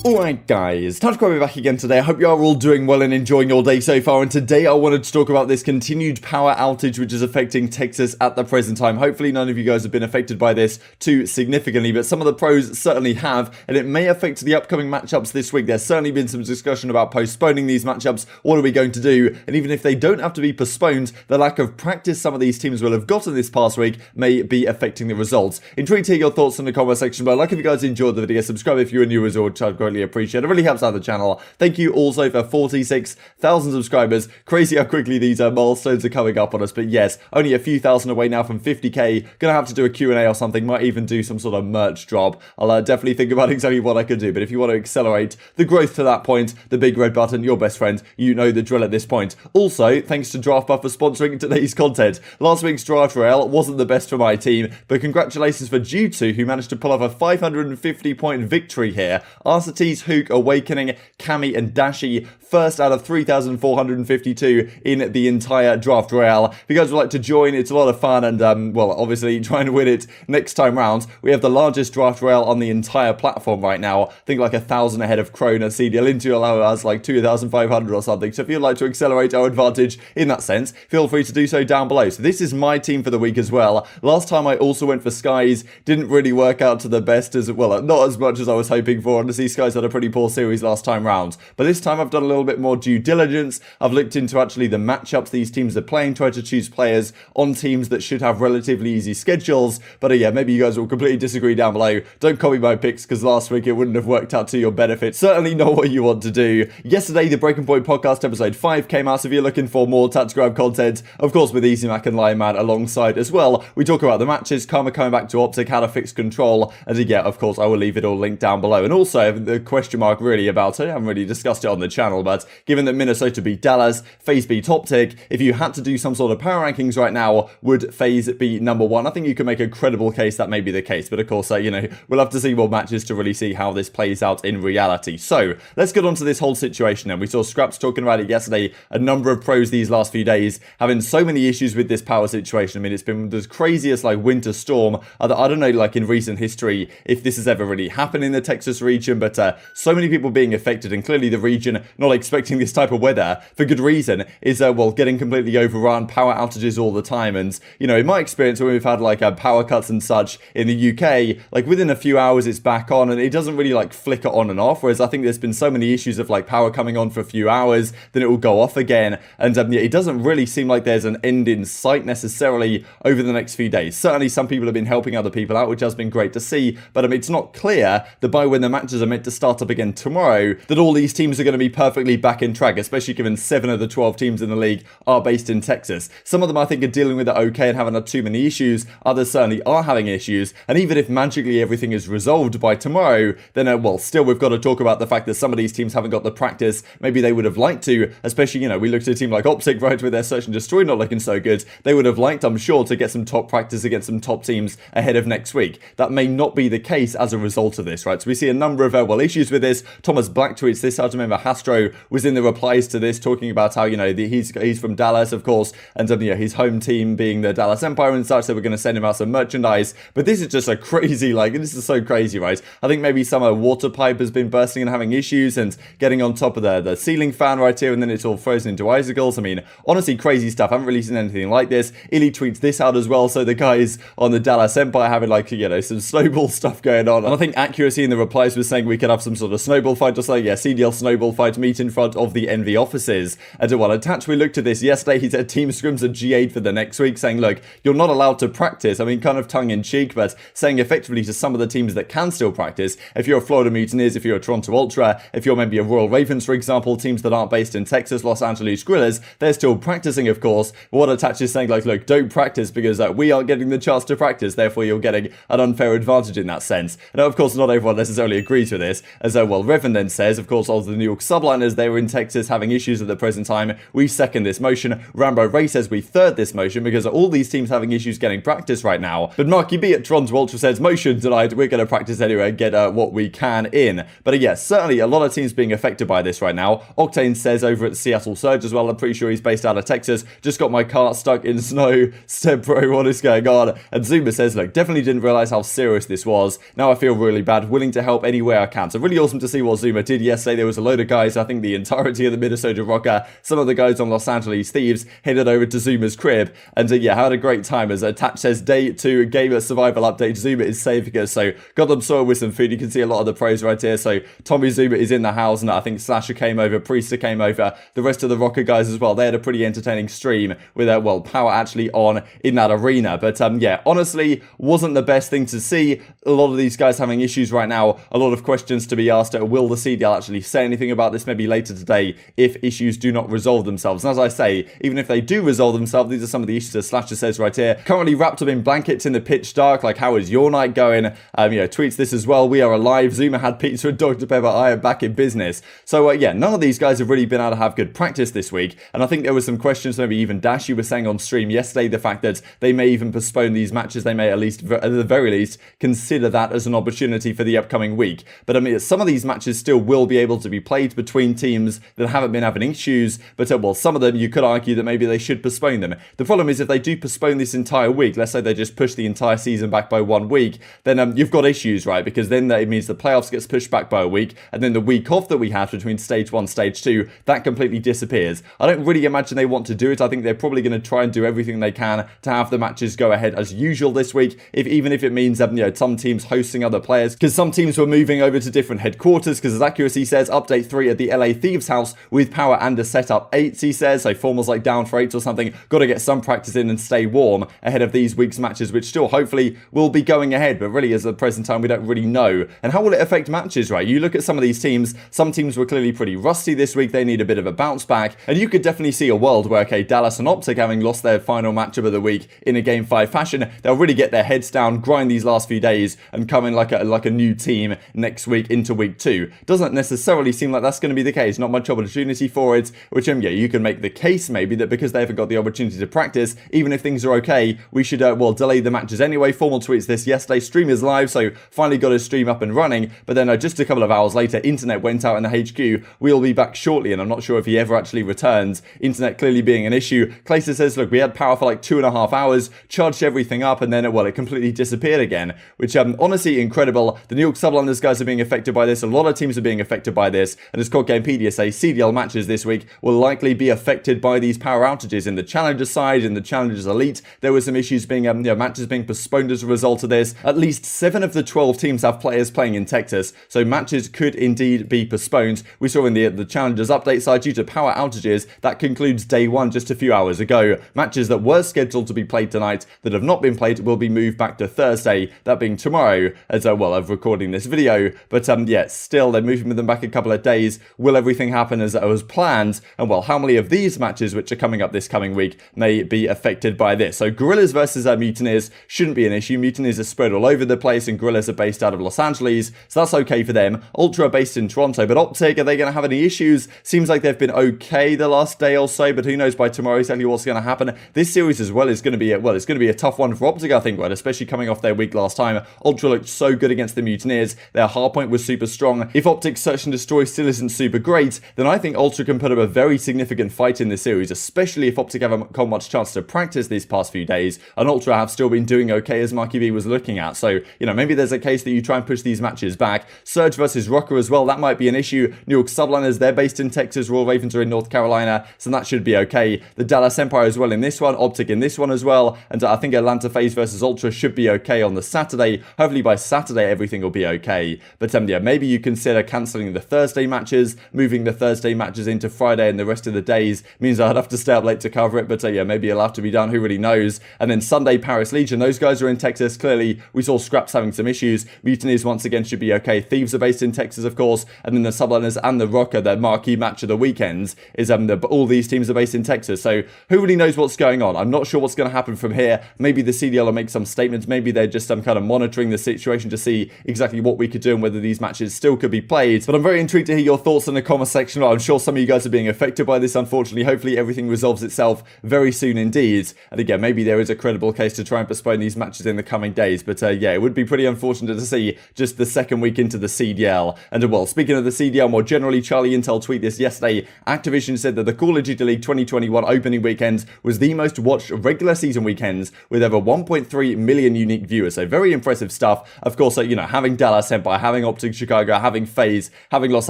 Alright guys, TacticalRab back again today. I hope you are all doing well and enjoying your day so far, and today I wanted to talk about this continued power outage which is affecting Texas at the present time. Hopefully none of you guys have been affected by this too significantly, but some of the pros certainly have, and it may affect the upcoming matchups this week. There's certainly been some discussion about postponing these matchups. What are we going to do? And even if they don't have to be postponed, the lack of practice some of these teams will have gotten this past week may be affecting the results. Intrigued to hear your thoughts in the comment section below. Like if you guys enjoyed the video, subscribe if you're new as well, which I'd greatly appreciate. It really helps out the channel. Thank you also for 46,000 subscribers. Crazy how quickly these milestones are coming up on us, but yes, only a few thousand away now from 50k. Gonna have to do a Q&A or something, might even do some sort of merch drop. I'll definitely think about exactly what I could do, but if you want to accelerate the growth to that point, the big red button, your best friend, you know the drill at this point. Also, thanks to Draftbuff for sponsoring today's content. Last week's draft rail wasn't the best for my team, but congratulations for Due2, who managed to pull off a 550 point victory here. Arcitys, Huke, Awakening, Cammy and Dashy, first out of 3,452 in the entire draft royale. If you guys would like to join, it's a lot of fun, and well, obviously trying to win it next time round. We have the largest draft royale on the entire platform right now. I think like 1,000 ahead of Krona. CDL into allow us like 2,500 or something. So if you'd like to accelerate our advantage in that sense, feel free to do so down below. So this is my team for the week as well. Last time I also went for Skies, didn't really work out to the best as well, not as much as I was hoping for. Honestly, Skies had a pretty poor series last time round, but this time I've done a little bit more due diligence. I've looked into actually the matchups these teams are playing, tried to choose players on teams that should have relatively easy schedules. But yeah, maybe you guys will completely disagree down below. Don't copy my picks because last week it wouldn't have worked out to your benefit. Certainly not what you want to do. Yesterday the Breaking Point podcast episode 5 came out, so if you're looking for more TacticalRab content, of course with EasyMac and LionMan alongside as well, we talk about the matches, Karma coming back to OpTic, how to fix control, and yeah, of course I will leave it all linked down below. And also the question mark really about it, I haven't really discussed it on the channel, but given that Minnesota beat Dallas, FaZe beat OpTic, if you had to do some sort of power rankings right now, would FaZe be number one? I think you can make a credible case that may be the case, but of course, you know, we'll have to see more matches to really see how this plays out in reality. So, let's get on to this whole situation then. We saw Scraps talking about it yesterday, a number of pros these last few days, having so many issues with this power situation. I mean, it's been the craziest, like, winter storm. I don't know, like, in recent history, if this has ever really happened in the Texas region, but so many people being affected, and clearly the region not expecting this type of weather for good reason, is well, getting completely overrun, power outages all the time. And you know, in my experience, when we've had like power cuts and such in the UK, like within a few hours it's back on, and it doesn't really like flicker on and off, whereas I think there's been so many issues of like power coming on for a few hours, then it will go off again, and yeah, it doesn't really seem like there's an end in sight necessarily over the next few days. Certainly some people have been helping other people out, which has been great to see, but it's not clear that by when the matches are meant to start up again tomorrow, that all these teams are going to be perfectly back in track, especially given 7 of the 12 teams in the league are based in Texas. Some of them I think are dealing with it okay and haven't had too many issues, others certainly are having issues, and even if magically everything is resolved by tomorrow, then well, still we've got to talk about the fact that some of these teams haven't got the practice maybe they would have liked to, especially, you know, we looked at a team like OpTic, right, with their Search and Destroy not looking so good. They would have liked, I'm sure, to get some top practice against some top teams ahead of next week. That may not be the case as a result of this, right? So we see a number of well, issues with this. Thomas Black tweets this. I remember Hastro was in the replies to this, talking about how, you know, he's from Dallas, of course, and you know, his home team being the Dallas Empire and such, so we're going to send him out some merchandise. But this is just a crazy, like, this is so crazy, right? I think maybe some water pipe has been bursting and having issues and getting on top of the ceiling fan right here, and then it's all frozen into icicles. I mean, honestly, crazy stuff. I haven't really seen anything like this. ILLey tweets this out as well, so the guys on the Dallas Empire having, like, you know, some snowball stuff going on. And I think Accuracy in the replies was saying we could have some sort of snowball fight, just like, yeah, CDL snowball fight meet in front of the Envy offices. And well, attached, we looked at this yesterday. He said team scrims are G8 for the next week, saying, look, you're not allowed to practice. I mean, kind of tongue in cheek, but saying effectively to some of the teams that can still practice, if you're a Florida Mutineers, if you're a Toronto Ultra, if you're maybe a Royal Ravens, for example, teams that aren't based in Texas, Los Angeles Grillers, they're still practicing, of course. But what Attach is saying, like, look, don't practice because we aren't getting the chance to practice, therefore you're getting an unfair advantage in that sense. And of course, not everyone necessarily agrees with this, as well, Revan then says, of course, all the New York subliners, they were in Texas having issues at the present time. We second this motion. Rambo Ray says we third this motion because all these teams having issues getting practice right now. But Marky B at Toronto Ultra says motion denied. We're going to practice anyway and get what we can in. But yes, certainly a lot of teams being affected by this right now. Octane says over at Seattle Surge as well, I'm pretty sure he's based out of Texas. Just got my car stuck in snow. Step bro, what is going on? And ZooMaa says, look, definitely didn't realize how serious this was. Now I feel really bad. Willing to help any way I can. So really awesome to see what ZooMaa did yesterday. There was a load of guys, I think the entirety of the Minnesota Rokkr, some of the guys on Los Angeles Thieves headed over to ZooMaa's crib, and yeah, had a great time. As Attach says, day 2 gamer survival update, ZooMaa is saving us, so got them soiled with some food. You can see a lot of the pros right here. So Tommy ZooMaa is in the house, and I think Slasher came over, Priestahh came over, the rest of the Rokkr guys as well. They had a pretty entertaining stream with well, power actually on in that arena. But yeah, honestly, wasn't the best thing to see. A lot of these guys having issues right now, a lot of questions to be asked. Will the CDL actually say anything about this maybe later today if issues do not resolve themselves? And as I say, even if they do resolve themselves, these are some of the issues, as Slasher says right here. Currently wrapped up in blankets in the pitch dark. Like, how is your night going? Tweets this as well. We are alive. ZooMaa had pizza and Dr. Pepper. I am back in business. So yeah, none of these guys have really been able to have good practice this week. And I think there were some questions, maybe even Dashy was saying on stream yesterday, the fact that they may even postpone these matches. They may at the very least consider that as an opportunity for the upcoming week. But some of these matches still will be able to be played between teams that haven't been having issues. But well, some of them you could argue that maybe they should postpone them. The problem is if they do postpone this entire week, let's say they just push the entire season back by 1 week, then you've got issues, right? Because then it means the playoffs gets pushed back by a week, and then the week off that we have between stage 1 stage 2, that completely disappears. I don't really imagine they want to do it. I think they're probably going to try and do everything they can to have the matches go ahead as usual this week, even if it means some teams hosting other players, because some teams were moving over to different headquarters, because as Accuracy says, update 3 at the LA Thieves house with power and a setup 8, he says, so formals like down for 8 or something, got to get some practice in and stay warm ahead of these week's matches, which still hopefully will be going ahead, but really as of the present time we don't really know. And how will it affect matches, right? You look at some of these teams, some teams were clearly pretty rusty this week, they need a bit of a bounce back, and you could definitely see a world where, okay, Dallas and OpTic having lost their final matchup of the week in a Game 5 fashion, they'll really get their heads down, grind these last few days, and come in like a new team next week into week 2. Doesn't necessarily seem like that's going to be the case, not much opportunity for it, which yeah, you can make the case maybe that because they haven't got the opportunity to practice, even if things are okay, we should well, delay the matches anyway. Formal tweets this yesterday, stream is live, so finally got his stream up and running, but then just a couple of hours later, internet went out in the HQ. We'll be back shortly, and I'm not sure if he ever actually returns. Internet clearly being an issue. Clayster says, look, we had power for like 2.5 hours, charged everything up, and then well, it completely disappeared again, which honestly incredible. The New York Sublanders guys are being affected by this. A lot of teams are being affected by this, and as Cod Gamepedia say, CDL matches this week will likely be affected by these power outages. In the Challengers side, in the Challengers Elite, there were some issues being matches being postponed as a result of this. At least 7 of the 12 teams have players playing in Texas, so matches could indeed be postponed. We saw in the Challengers update side, due to power outages, that concludes day 1 just a few hours ago. Matches that were scheduled to be played tonight that have not been played will be moved back to Thursday, that being tomorrow, as well, of recording this video. But yeah, still they're moving them back a couple of days. Will everything happen as it was planned? And well, how many of these matches which are coming up this coming week may be affected by this? So Gorillas versus Mutineers shouldn't be an issue. Mutineers are spread all over the place, and Gorillas are based out of Los Angeles, so that's okay for them. Ultra are based in Toronto, but OpTic, are they going to have any issues? Seems like they've been okay the last day or so, but who knows by tomorrow exactly what's going to happen. This series as well is going to be it's going to be a tough one for OpTic, I think, right? Especially coming off their week last time. Ultra looked so good against the Mutineers. Their hardpoint was super strong. If OpTic's Search and Destroy still isn't super great, then I think Ultra can put up a very significant fight in this series, especially if OpTic haven't got much chance to practice these past few days, and Ultra have still been doing okay as Marky B was looking at. So, maybe there's a case that you try and push these matches back. Surge versus Rokkr as well, that might be an issue. New York Subliners, they're based in Texas, Royal Ravens are in North Carolina, so that should be okay. The Dallas Empire as well in this one, OpTic in this one as well, and I think Atlanta FaZe versus Ultra should be okay on the Saturday. Hopefully by Saturday everything will be okay. But yeah, maybe you consider cancelling the Thursday matches, moving the Thursday matches into Friday, and the rest of the days means I'd have to stay up late to cover it, but yeah, maybe it'll have to be done, who really knows. And then Sunday, Paris Legion, those guys are in Texas. Clearly we saw Scraps having some issues. Mutineers once again should be okay. Thieves are based in Texas, of course, and then the Subliners and the Rokkr, their marquee match of the weekends, is all these teams are based in Texas, so who really knows what's going on? I'm not sure what's going to happen from here. Maybe the CDL will make some statements, maybe they're just kind of monitoring the situation to see exactly what we could do and whether these matches still could be played. But I'm very intrigued to hear your thoughts in the comment section. I'm sure some of you guys are being affected by this, unfortunately. Hopefully everything resolves itself very soon indeed, and again, maybe there is a credible case to try and postpone these matches in the coming days. But yeah, it would be pretty unfortunate to see just the second week into the CDL. And well, speaking of the CDL more generally, Charlie Intel tweeted this yesterday. Activision said that the Call of Duty League 2021 opening weekend was the most watched regular season weekends with over 1.3 million unique viewers. So very impressive stuff. Of course, having Dallas Empire, having OpTic OpTic Chicago, having FaZe, having Los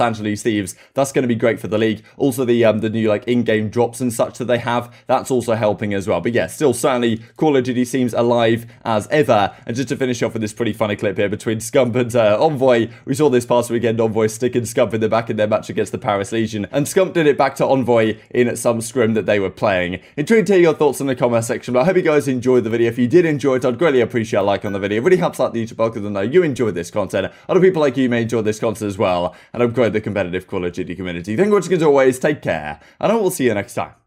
Angeles Thieves. That's going to be great for the league. Also, the new like in-game drops and such that they have, that's also helping as well. But yeah, still certainly Call of Duty seems alive as ever. And just to finish off with this pretty funny clip here between Scump and Envoy, we saw this past weekend Envoy sticking Scump in the back in their match against the Paris Legion, and Scump did it back to Envoy in some scrim that they were playing. Intrigued to hear your thoughts in the comment section, but I hope you guys enjoyed the video. If you did enjoy it, I'd greatly appreciate a like on the video. It really helps out the YouTube algorithm know you enjoyed this content. Other people like you may enjoy this content as well, and upgrade the competitive Call of Duty community. Thank you for watching as always, take care, and I will see you next time.